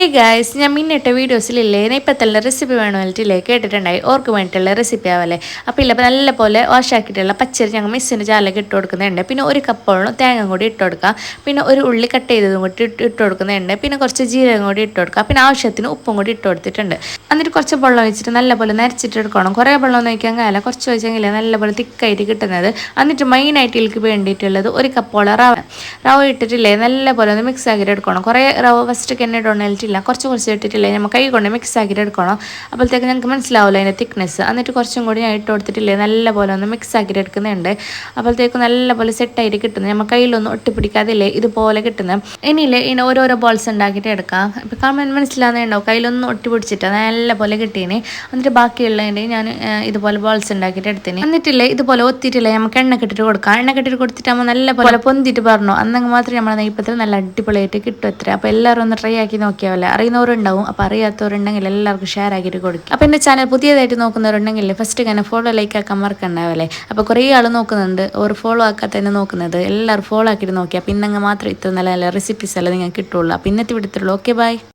Hey guys, ഞാൻ മുന്നിട്ട വീഡിയോസിലില്ലേ നെയ്പ്പത്തലിൻ്റെ recipe വേണമെന്നിട്ടില്ലേ കേട്ടിട്ടുണ്ടായി ഓർക്ക് വേണ്ടിയിട്ടുള്ള റെസിപ്പി ആവല്ലേ. അപ്പോൾ ഇല്ല അപ്പോൾ നല്ല പോലെ വാഷാക്കിയിട്ടുള്ള പച്ചരി ഞങ്ങൾ മിക്സിൻ്റെ ജാറിലേക്ക് ഇട്ട് കൊടുക്കുന്നുണ്ട്. പിന്നെ ഒരു കപ്പോളം തേങ്ങ കൂടി ഇട്ട് കൊടുക്കുക. പിന്നെ ഒരു ഉള്ളി കട്ട് ചെയ്തതും കൂടി ഇട്ട് കൊടുക്കുന്നുണ്ട്. പിന്നെ കുറച്ച് ജീരകം കൂടി ഇട്ട് കൊടുക്കുക. പിന്നെ ആവശ്യത്തിന് ഉപ്പും കൂടി ഇട്ട് കൊടുത്തിട്ടുണ്ട്. എന്നിട്ട് കുറച്ച് വെള്ളം ഒഴിച്ചിട്ട് നല്ലപോലെ നരച്ചിട്ട് എടുക്കണം. കുറേ വെള്ളം ഒന്നും ഒഴിക്കാൻ കാല കുറച്ച് ഒഴിച്ചെങ്കിൽ നല്ലപോലെ തിക്കായിട്ട് കിട്ടുന്നത്. എന്നിട്ട് മെയിനായിട്ട് ഇതിലേക്ക് വേണ്ടിയിട്ടുള്ളത് ഒരു കപ്പോളം റവ ഇട്ടിട്ടില്ലേ നല്ലപോലെ ഒന്ന് മിക്സ് ആക്കിയിട്ട് എടുക്കണം. കുറേ റവ ഫസ്റ്റ് തന്നെ ഇടണമെന്നില്ല കുറച്ച് ഇട്ടിട്ടില്ലേ നമ്മൾ കൈ കൊണ്ട് മിക്സ് ആക്കിയിട്ട് എടുക്കണം. അപ്പോഴത്തേക്ക് ഞങ്ങൾക്ക് മനസ്സിലാവില്ല അതിൻ്റെ തിക്നെസ്. എന്നിട്ട് കുറച്ചും കൂടി ഞാൻ ഇട്ട് കൊടുത്തിട്ടില്ലേ നല്ലപോലെ ഒന്ന് മിക്സ് ആക്കിയിട്ട് എടുക്കുന്നുണ്ട്. അപ്പോഴത്തേക്ക് നല്ലപോലെ സെറ്റായിട്ട് കിട്ടുന്നത് നമ്മൾ കയ്യിലൊന്നും ഒട്ടിപ്പിടിക്കാതില്ലേ ഇതുപോലെ കിട്ടുന്നത്. ഇനിയില്ലേ ഇതിന് ഓരോരോ ബോൾസ് ഉണ്ടാക്കിയിട്ട് എടുക്കാം. ഇപ്പോൾ കാണാൻ മനസ്സിലാകുന്നുണ്ടാവും കയ്യിലൊന്നും ഒട്ടിപ്പിടിച്ചിട്ട് നല്ലപോലെ കിട്ടീന്. എന്നിട്ട് ബാക്കിയുള്ളതിൻ്റെ ഞാൻ ഇതുപോലെ ബോൾസ് ഉണ്ടാക്കിയിട്ട് എടുത്തിന്. എന്നിട്ടില്ലേ ഇതുപോലെ ഒത്തിട്ടില്ലേ നമുക്ക് എണ്ണ കെട്ടിട്ട് കൊടുക്കാം. എണ്ണ കെട്ടിട്ട് കൊടുത്തിട്ടാകുമ്പോൾ നല്ലപോലെ പൊന്തിട്ട് പറഞ്ഞു അന്നെങ്കിൽ മാത്രമേ നമ്മുടെ നെയ്പ്പത്തിൽ നല്ല അടിപൊളിയായിട്ട് കിട്ടും എത്ര. അപ്പോൾ എല്ലാവരും ഒന്ന് ട്രൈ ആക്കി നോക്കിയാൽ അറിയുന്നവരുണ്ടാവും. അപ്പോൾ അറിയാത്തവരുണ്ടെങ്കിൽ എല്ലാവർക്കും ഷെയർ ആക്കിയിട്ട് കൊടുക്കും. അപ്പോൾ എൻ്റെ ചാനൽ പുതിയതായിട്ട് നോക്കുന്നവരുണ്ടെങ്കിൽ ഫസ്റ്റ് തന്നെ ഫോളോ ലൈക്ക് ആക്കാൻ മറക്കണ്ടാവല്ലേ. അപ്പോൾ കുറേ ആൾ നോക്കുന്നുണ്ട്, ഒരു ഫോളോ ആക്കാത്ത തന്നെ നോക്കുന്നത്. എല്ലാവരും ഫോളോ ആക്കിയിട്ട് നോക്കിയാൽ പിന്നെ മാത്രമേ ഇത്ര നല്ല നല്ല റെസിപ്പീസ് എല്ലാം നിങ്ങൾക്ക് കിട്ടുള്ളൂ. അപ്പോൾ ഇന്നത്തെ വിടത്തുള്ളൂ. Okay bye.